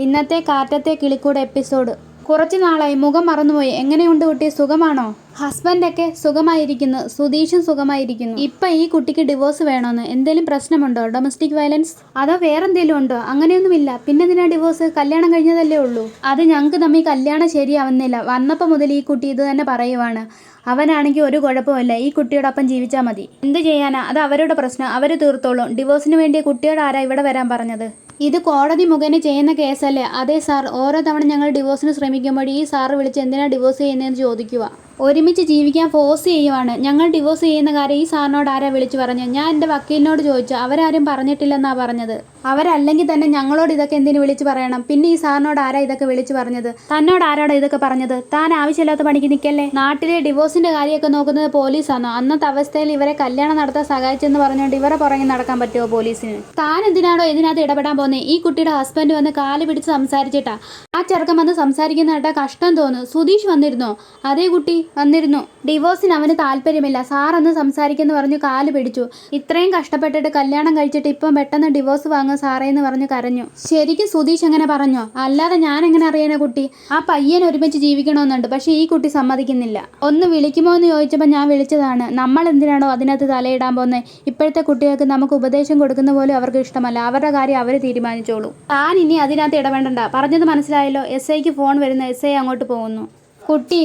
ഇന്നത്തെ കാറ്റത്തെ കിളിക്കൂട് എപ്പിസോഡ്. കുറച്ചു നാളായി മുഖം മറന്നുപോയി. എങ്ങനെയുണ്ട് കുട്ടി, സുഖമാണോ? ഹസ്ബൻഡൊക്കെ സുഖമായിരിക്കുന്നു, സുധീഷും സുഖമായിരിക്കുന്നു. ഇപ്പം ഈ കുട്ടിക്ക് ഡിവോഴ്സ് വേണമെന്ന് എന്തെങ്കിലും പ്രശ്നമുണ്ടോ? ഡൊമസ്റ്റിക് വയലൻസ് അതോ വേറെന്തെങ്കിലും ഉണ്ടോ? അങ്ങനെയൊന്നുമില്ല. പിന്നെ എന്തിനാ ഡിവോഴ്സ്? കല്യാണം കഴിഞ്ഞതല്ലേ ഉള്ളൂ. അത് ഞങ്ങൾക്ക് തമ്മിൽ കല്യാണം ശരിയാവുന്നില്ല. വന്നപ്പോൾ മുതൽ ഈ കുട്ടി ഇത് തന്നെ പറയുവാണ്. അവനാണെങ്കിൽ ഒരു കുഴപ്പമില്ല, ഈ കുട്ടിയോടൊപ്പം ജീവിച്ചാൽ മതി. എന്ത് ചെയ്യാനാ, അത് അവരുടെ പ്രശ്നം, അവർ തീർത്തോളും. ഡിവോഴ്സിന് വേണ്ടി കുട്ടിയോട് ആരാ ഇവിടെ വരാൻ പറഞ്ഞത്? ഇത് കോടതി മുഖേന ചെയ്യുന്ന കേസല്ലേ? അതെ സാർ, ഓരോ തവണ ഞങ്ങൾ ഡിവോഴ്സിന് ശ്രമിക്കുമ്പോൾ ഈ സാറ് വിളിച്ച് എന്തിനാ ഡിവോഴ്സ് ചെയ്യുന്നതെന്ന് ചോദിക്കുക. ഒരുമിച്ച് ജീവിക്കാൻ ഫോഴ്സ് ചെയ്യുവാണ്. ഞങ്ങൾ ഡിവോഴ്സ് ചെയ്യുന്ന കാര്യം ഈ സാറിനോട് ആരാ വിളിച്ചു പറഞ്ഞു? ഞാൻ എൻ്റെ വക്കീലിനോട് ചോദിച്ചു, അവരാരും പറഞ്ഞിട്ടില്ലെന്നാ പറഞ്ഞത്. അവരല്ലെങ്കിൽ തന്നെ ഞങ്ങളോട് ഇതൊക്കെ എന്തിനു വിളിച്ചു പറയണം? പിന്നെ ഈ സാറിനോട് ആരാ ഇതൊക്കെ വിളിച്ചു പറഞ്ഞത്? തന്നോട് ആരാടാ ഇതൊക്കെ പറഞ്ഞത്? താൻ ആവശ്യമില്ലാത്ത പണിക്ക് നിൽക്കല്ലേ. നാട്ടിലെ ഡിവോഴ്സിന്റെ കാര്യമൊക്കെ നോക്കുന്നത് പോലീസാണോ? അന്നത്തെ അവസ്ഥയിൽ ഇവരെ കല്യാണം നടത്താൻ സഹായിച്ചെന്ന് പറഞ്ഞുകൊണ്ട് ഇവരെ പുറകെ നടക്കാൻ പറ്റുമോ പോലീസിന്? താൻ എന്തിനാണോ ഇതിനകത്ത് ഇടപെടാൻ പോകുന്നത്? ഈ കുട്ടിയുടെ ഹസ്ബൻഡ് വന്ന് കാല് പിടിച്ച് സംസാരിച്ചിട്ടാ. ആ ചെറുക്കൻ വന്ന് സംസാരിക്കുന്ന കേട്ടാ കഷ്ടം തോന്നുന്നു. സുധീഷ് വന്നിരുന്നോ? അതേ കുട്ടി വന്നിരുന്നു. ഡിവോഴ്സിന് അവന് താല്പര്യമില്ല. സാറൊന്ന് സംസാരിക്കുന്നു പറഞ്ഞു കാല് പിടിച്ചു. ഇത്രയും കഷ്ടപ്പെട്ടിട്ട് കല്യാണം കഴിച്ചിട്ട് ഇപ്പം പെട്ടെന്ന് ഡിവോഴ്സ് വാങ്ങുക സാറേ എന്ന് പറഞ്ഞു കരഞ്ഞു. ശരിക്കും സുധീഷ് എങ്ങനെ പറഞ്ഞോ? അല്ലാതെ ഞാൻ എങ്ങനെ അറിയാനോ കുട്ടി? ആ പയ്യൻ ഒരുമിച്ച് ജീവിക്കണമെന്നുണ്ട്, പക്ഷെ ഈ കുട്ടി സമ്മതിക്കുന്നില്ല. ഒന്ന് വിളിക്കുമോ എന്ന് ചോദിച്ചപ്പോൾ ഞാൻ വിളിച്ചതാണ്. നമ്മൾ എന്തിനാണോ അതിനകത്ത് തലയിടാൻ പോകുന്നത്? ഇപ്പോഴത്തെ കുട്ടികൾക്ക് നമുക്ക് ഉപദേശം കൊടുക്കുന്ന പോലും അവർക്ക് ഇഷ്ടമല്ല. അവരുടെ കാര്യം അവർ തീരുമാനിച്ചോളൂ. താൻ ഇനി അതിനകത്ത് ഇടപെടണ്ട. പറഞ്ഞത് മനസ്സിലായല്ലോ? SIക്ക് ഫോൺ വരുന്നു. SI അങ്ങോട്ട് പോകുന്നു.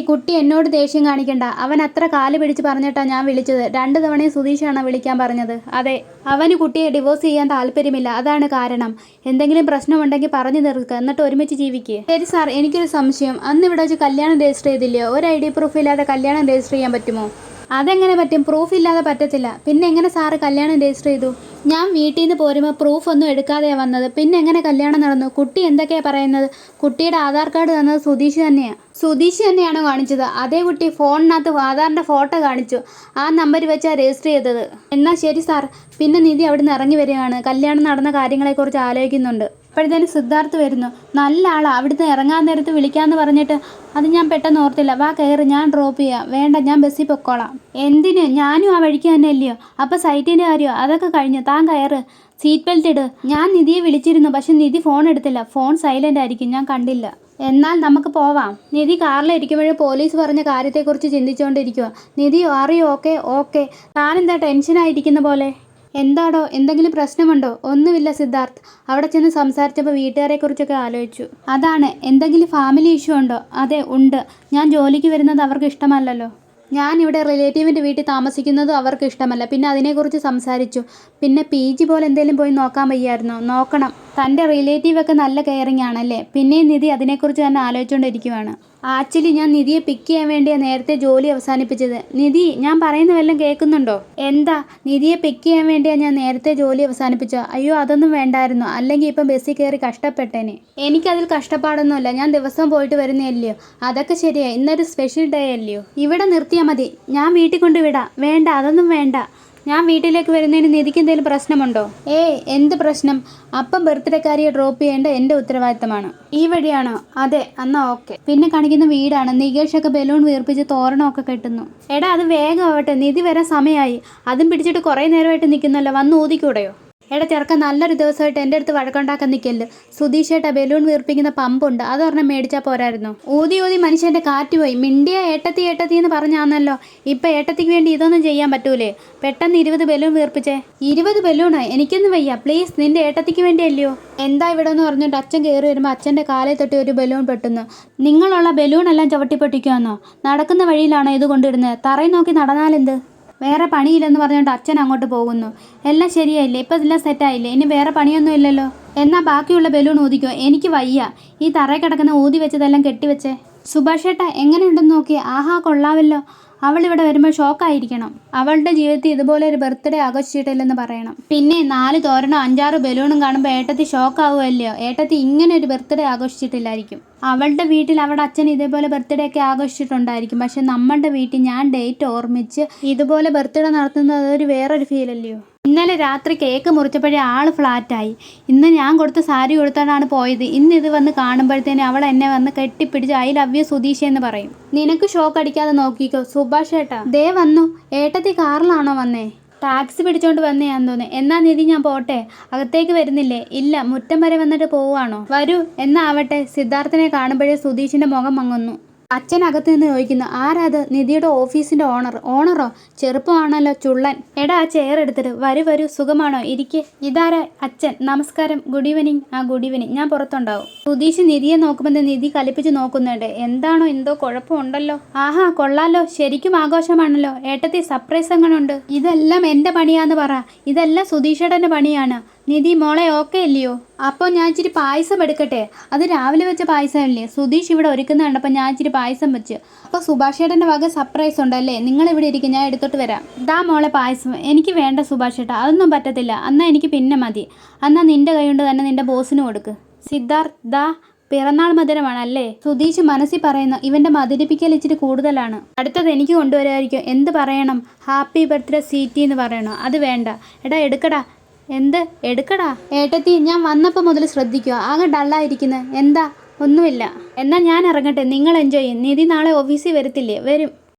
കുട്ടി എന്നോട് ദേഷ്യം കാണിക്കണ്ട. അവൻ അത്ര കാല് പിടിച്ച് പറഞ്ഞിട്ടാ ഞാൻ വിളിച്ചത്. 2 തവണയും സുധീഷാണ് വിളിക്കാൻ പറഞ്ഞത്. അതെ, അവന് കുട്ടിയെ ഡിവോഴ്സ് ചെയ്യാൻ താല്പര്യമില്ല, അതാണ് കാരണം. എന്തെങ്കിലും പ്രശ്നമുണ്ടെങ്കിൽ പറഞ്ഞു തീർക്കുക, എന്നിട്ട് ഒരുമിച്ച് ജീവിക്കുക. ശരി സാർ, എനിക്കൊരു സംശയം. അന്ന് ഇവിടെ വെച്ച് കല്യാണം രജിസ്റ്റർ ചെയ്തില്ലയോ? ഒരു ID പ്രൂഫ് ഇല്ലാതെ കല്യാണം രജിസ്റ്റർ ചെയ്യാൻ പറ്റുമോ? അതെങ്ങനെ പറ്റും? പ്രൂഫ് ഇല്ലാതെ പറ്റത്തില്ല. പിന്നെ എങ്ങനെ സാറ് കല്യാണം രജിസ്റ്റർ ചെയ്തു? ഞാൻ വീട്ടിൽ നിന്ന് പോരുമ്പോൾ പ്രൂഫ് ഒന്നും എടുക്കാതെയാണ് വന്നത്. പിന്നെ എങ്ങനെ കല്യാണം നടന്നു? കുട്ടി എന്തൊക്കെയാണ് പറയുന്നത്? കുട്ടിയുടെ ആധാർ കാർഡ് തന്നത് സുധീഷ് തന്നെയാണ്. സുധീഷ് തന്നെയാണോ കാണിച്ചത്? അതേ കുട്ടി ഫോണിനകത്ത് ആധാറിൻ്റെ ഫോട്ടോ കാണിച്ചു. ആ നമ്പർ വെച്ചാണ് രജിസ്റ്റർ ചെയ്തത്. എന്നാൽ ശരി സാർ. പിന്നെ നിധി അവിടെ നിന്ന് ഇറങ്ങി വരികയാണ്. കല്യാണം നടന്ന കാര്യങ്ങളെക്കുറിച്ച് ആലോചിക്കുന്നുണ്ട്. അപ്പോഴത്തേന് സിദ്ധാർത്ഥ് വരുന്നു. നല്ല ആളാ. അവിടുന്ന് ഇറങ്ങാൻ നേരത്ത് വിളിക്കാമെന്ന് പറഞ്ഞിട്ട് അത് ഞാൻ പെട്ടെന്ന് ഓർത്തില്ല. വാ കയറി, ഞാൻ ഡ്രോപ്പ് ചെയ്യാം. വേണ്ട, ഞാൻ ബസ്സിൽ പൊക്കോളാം. എന്തിന്? ഞാനും ആ വഴിക്ക് തന്നെ അല്ലയോ? അപ്പോൾ സൈറ്റിൻ്റെ കാര്യമോ? അതൊക്കെ കഴിഞ്ഞു. താൻ കയറ്, സീറ്റ് ബെൽറ്റ് ഇട്. ഞാൻ നിധിയെ വിളിച്ചിരുന്നു, പക്ഷെ നിധി ഫോൺ എടുത്തില്ല. ഫോൺ സൈലൻ്റ് ആയിരിക്കും, ഞാൻ കണ്ടില്ല. എന്നാൽ നമുക്ക് പോവാം. നിധി കാറിലിരിക്കുമ്പോഴും പോലീസ് പറഞ്ഞ കാര്യത്തെക്കുറിച്ച് ചിന്തിച്ചുകൊണ്ടിരിക്കുക. നിധി അറിയോ? ഓക്കെ. താനെന്താ ടെൻഷനായിരിക്കുന്ന പോലെ? എന്താടോ, എന്തെങ്കിലും പ്രശ്നമുണ്ടോ? ഒന്നുമില്ല സിദ്ധാർത്ഥ്. അവിടെ ചെന്ന് സംസാരിച്ചപ്പോൾ വീട്ടുകാരെ കുറിച്ചൊക്കെ ആലോചിച്ചു. അതാണ്. എന്തെങ്കിലും ഫാമിലി ഇഷ്യൂ ഉണ്ടോ? അതെ ഉണ്ട്. ഞാൻ ജോലിക്ക് വരുന്നത് അവർക്ക് ഇഷ്ടമല്ലല്ലോ. ഞാൻ ഇവിടെ റിലേറ്റീവിൻ്റെ വീട്ടിൽ താമസിക്കുന്നതും അവർക്ക് ഇഷ്ടമല്ല. പിന്നെ അതിനെക്കുറിച്ച് സംസാരിച്ചു. പിന്നെ PG പോലെ എന്തെങ്കിലും പോയി നോക്കാൻ വയ്യായിരുന്നോ? നോക്കണം. തൻ്റെ റിലേറ്റീവൊക്കെ നല്ല കെയറിങ് ആണല്ലേ? പിന്നെയും നിധി അതിനെക്കുറിച്ച് തന്നെ ആലോചിച്ചുകൊണ്ടിരിക്കുവാണ്. ആക്ച്വലി ഞാൻ നിധിയെ പിക്ക് ചെയ്യാൻ വേണ്ടിയാണ് നേരത്തെ ജോലി അവസാനിപ്പിച്ചത്. നിധി, ഞാൻ പറയുന്ന വല്ലതും കേൾക്കുന്നുണ്ടോ? എന്താ? നിധിയെ പിക്ക് ചെയ്യാൻ വേണ്ടിയാണ് ഞാൻ നേരത്തെ ജോലി അവസാനിപ്പിച്ചത്. അയ്യോ, അതൊന്നും വേണ്ടായിരുന്നു. അല്ലെങ്കിൽ ഇപ്പം ബസ്സിൽ കയറി കഷ്ടപ്പെട്ടേനെ. എനിക്കതിൽ കഷ്ടപ്പാടൊന്നുമില്ല. ഞാൻ ദിവസം പോയിട്ട് വരുന്നതല്ലയോ. അതൊക്കെ ശരിയാ. ഇന്നൊരു സ്പെഷ്യൽ ഡേ അല്ലയോ. ഇവിടെ നിർത്തിയാൽ മതി. ഞാൻ വീട്ടിൽ കൊണ്ടുവിടാം. വേണ്ട, അതൊന്നും വേണ്ട. ഞാൻ വീട്ടിലേക്ക് വരുന്നതിന് നിധിക്ക് എന്തെങ്കിലും പ്രശ്നമുണ്ടോ? എന്ത് പ്രശ്നം? അപ്പം ബർത്ത്ഡേക്കാരിയെ ഡ്രോപ്പ് ചെയ്യേണ്ട എൻ്റെ ഉത്തരവാദിത്തമാണ്. ഈ വഴിയാണോ? അതെ, എന്നാ ഓക്കെ. പിന്നെ കാണിക്കുന്ന വീടാണ്. നികേഷൊക്കെ ബലൂൺ വീർപ്പിച്ച് തോരണമൊക്കെ കെട്ടുന്നു. എടാ, അത് വേഗം ആവട്ടെ, നിധി വരാൻ സമയമായി. അതും പിടിച്ചിട്ട് കുറേ നേരമായിട്ട് നിൽക്കുന്നല്ലോ, വന്ന് ഊതിക്കൂടെയോ? എടാ ചെറുക്കൻ, നല്ലൊരു ദിവസമായിട്ട് എൻ്റെ അടുത്ത് വഴക്കുണ്ടാക്കാൻ നിൽക്കല്ല്. സുധീഷേട്ടാ ബലൂൺ വീർപ്പിക്കുന്ന പമ്പുണ്ട്, അതൊരെണ്ണം മേടിച്ചാൽ പോരായിരുന്നു. ഊതി മനുഷ്യൻ്റെ കാറ്റ് പോയി. മിണ്ടിയ ഏട്ടത്തി എന്ന് പറഞ്ഞാന്നല്ലോ. ഇപ്പം ഏട്ടത്തിക്ക് വേണ്ടി ഇതൊന്നും ചെയ്യാൻ പറ്റൂലേ? പെട്ടെന്ന് 20 ബലൂൺ വീർപ്പിച്ചേ. 20 ബലൂണോ? എനിക്കൊന്നും വയ്യ. പ്ലീസ്, നിൻ്റെ ഏട്ടത്തിക്ക് വേണ്ടിയല്ലയോ. എന്താ ഇവിടെ എന്ന് പറഞ്ഞിട്ട് അച്ഛൻ കയറി വരുമ്പോൾ അച്ഛൻ്റെ കാലേ തൊട്ടി ഒരു ബലൂൺ പെട്ടുന്നു. നിങ്ങളുള്ള ബലൂണെല്ലാം ചവിട്ടിപ്പൊട്ടിക്കുവാന്നോ? നടക്കുന്ന വഴിയിലാണോ ഇത് കൊണ്ടിടുന്നത്? തറയിൽ നോക്കി നടന്നാലെന്ത്? വേറെ പണിയില്ലെന്ന് പറഞ്ഞുകൊണ്ട് അച്ഛൻ അങ്ങോട്ട് പോകുന്നു. എല്ലാം ശരിയായില്ലേ? ഇപ്പം ഇതെല്ലാം സെറ്റായില്ലേ? ഇനി വേറെ പണിയൊന്നും ഇല്ലല്ലോ. എന്നാൽ ബാക്കിയുള്ള ബലൂൺ ഊതിക്കോ. എനിക്ക് വയ്യ. ഈ തറയിൽ കിടക്കുന്ന ഊതി വെച്ചതെല്ലാം കെട്ടിവെച്ചേ. സുഭാഷ് ഏട്ടാ എങ്ങനെയുണ്ടെന്ന് നോക്കി. ആഹാ, കൊള്ളാവല്ലോ. അവൾ ഇവിടെ വരുമ്പോൾ ഷോക്കായിരിക്കണം. അവളുടെ ജീവിതത്തിൽ ഇതുപോലെ ഒരു ബർത്ത്ഡേ ആഘോഷിച്ചിട്ടില്ലെന്ന് പറയണം. പിന്നെ 4 തോരണോ 5-6 ബലൂണും കാണുമ്പോൾ ഏട്ടത്തി ഷോക്കാവുമല്ലയോ. ഏട്ടത്തി ഇങ്ങനെ ഒരു ബർത്ത്ഡേ ആഘോഷിച്ചിട്ടില്ലായിരിക്കും. അവളുടെ വീട്ടിൽ അവളുടെ അച്ഛൻ ഇതേപോലെ ബർത്ത്ഡേ ഒക്കെ ആഘോഷിച്ചിട്ടുണ്ടായിരിക്കും. പക്ഷെ നമ്മളുടെ വീട്ടിൽ ഞാൻ ഡേറ്റ് ഓർമ്മിച്ച് ഇതുപോലെ ബർത്ത്ഡേ നടത്തുന്നത് അതൊരു വേറൊരു ഫീലല്ലയോ. ഇന്നലെ രാത്രി കേക്ക് മുറിച്ചപ്പോഴേ ആൾ ഫ്ലാറ്റായി. ഇന്ന് ഞാൻ കൊടുത്ത സാരി കൊടുത്തോണ്ടാണ് പോയത്. ഇന്ന് ഇത് വന്ന് കാണുമ്പോഴത്തേനും അവൾ എന്നെ വന്ന് കെട്ടിപ്പിടിച്ച് ഐ ലവ് യു സുധീഷ് എന്ന് പറയും. നിനക്ക് ഷോക്ക് അടിക്കാതെ നോക്കിക്കോ. സുഭാഷ് ഏട്ടാ ദേ വന്നു. ഏട്ടത്തി കാറിലാണോ വന്നേ? ടാക്സി പിടിച്ചോണ്ട് വന്നയാന്ന് തോന്നുന്നു. എന്നാ നിധി ഞാൻ പോട്ടെ. അകത്തേക്ക് വരുന്നില്ലേ? ഇല്ല, മുറ്റം വരെ വന്നിട്ട് പോവുകയാണോ? വരൂ എന്നാവട്ടെ. സിദ്ധാർത്ഥനെ കാണുമ്പോഴേ സുധീഷിന്റെ മുഖം മങ്ങുന്നു. അച്ഛൻ അകത്ത് നിന്ന് ചോദിക്കുന്നു, ആരാത്? നിധിയുടെ ഓഫീസിന്റെ ഓണറോ? ചെറുപ്പമാണല്ലോ, ചുള്ളൻ. എടാ ആ ചെയർ എടുത്തിട്ട്. വരൂ സുഖമാണോ? ഇരിക്കെ. ഇതാരാ? അച്ഛൻ. നമസ്കാരം. Good evening. Good evening. ഞാൻ പുറത്തുണ്ടാവും. സുധീഷ് നിധിയെ നോക്കുമ്പോൾ നിധി കലിപ്പിച്ച് നോക്കുന്നുണ്ട്. എന്താണോ എന്തോ കുഴപ്പമുണ്ടല്ലോ. ആഹാ കൊള്ളാലോ, ശരിക്കും ആഘോഷമാണല്ലോ. ഏട്ടത്തി സർപ്രൈസ് എങ്ങനെയുണ്ട്? ഇതെല്ലാം എന്റെ പണിയാന്ന് പറ. ഇതെല്ലാം സുധീഷേട്ടന്റെ പണിയാണ്. നിധി മോളെ ഓക്കെ അല്ലയോ? അപ്പോൾ ഞാൻ ഇച്ചിരി പായസം എടുക്കട്ടെ? അത് രാവിലെ വെച്ച പായസം അല്ലേ? സുധീഷ് ഇവിടെ ഒരുക്കുന്ന കണ്ടപ്പോൾ ഞാൻ ഇച്ചിരി പായസം വെച്ച്. അപ്പോൾ സുഭാഷേട്ടൻ്റെ വക സർപ്രൈസ് ഉണ്ടല്ലേ? നിങ്ങൾ ഇവിടെ ഇരിക്കും, ഞാൻ എടുത്തോട്ട് വരാം. ദാ മോളെ പായസം. എനിക്ക് വേണ്ട സുഭാഷേട്ട, അതൊന്നും പറ്റത്തില്ല. എന്നാൽ എനിക്ക് പിന്നെ മതി. എന്നാൽ നിന്റെ കൈ കൊണ്ട് തന്നെ നിന്റെ ബോസിന് കൊടുക്ക്. സിദ്ധാർത്ഥ് ദാ പിറന്നാൾ മധുരമാണല്ലേ? സുധീഷ് മനസ്സിൽ പറയുന്നു, ഇവന്റെ മധുരിപ്പിക്കൽ ഇച്ചിരി കൂടുതലാണ്. അടുത്തത് എനിക്ക് കൊണ്ടുവരായിരിക്കും. എന്ത് പറയണം? ഹാപ്പി ബർത്ത്ഡേ സ്വീറ്റി എന്ന് പറയണോ? അത് വേണ്ട. എടാ എടുക്കടാ. എന്ത് എടുക്കടാ? ഏട്ടത്തി ഞാൻ വന്നപ്പോൾ മുതൽ ശ്രദ്ധിക്കുക, ആകെ ഡള്ളായിരിക്കുന്നത്. എന്താ? ഒന്നുമില്ല. എന്നാൽ ഞാൻ ഇറങ്ങട്ടെ, നിങ്ങൾ എൻജോയ് ചെയ്യും. നിധി നാളെ ഓഫീസിൽ വരത്തില്ലേ? വരും.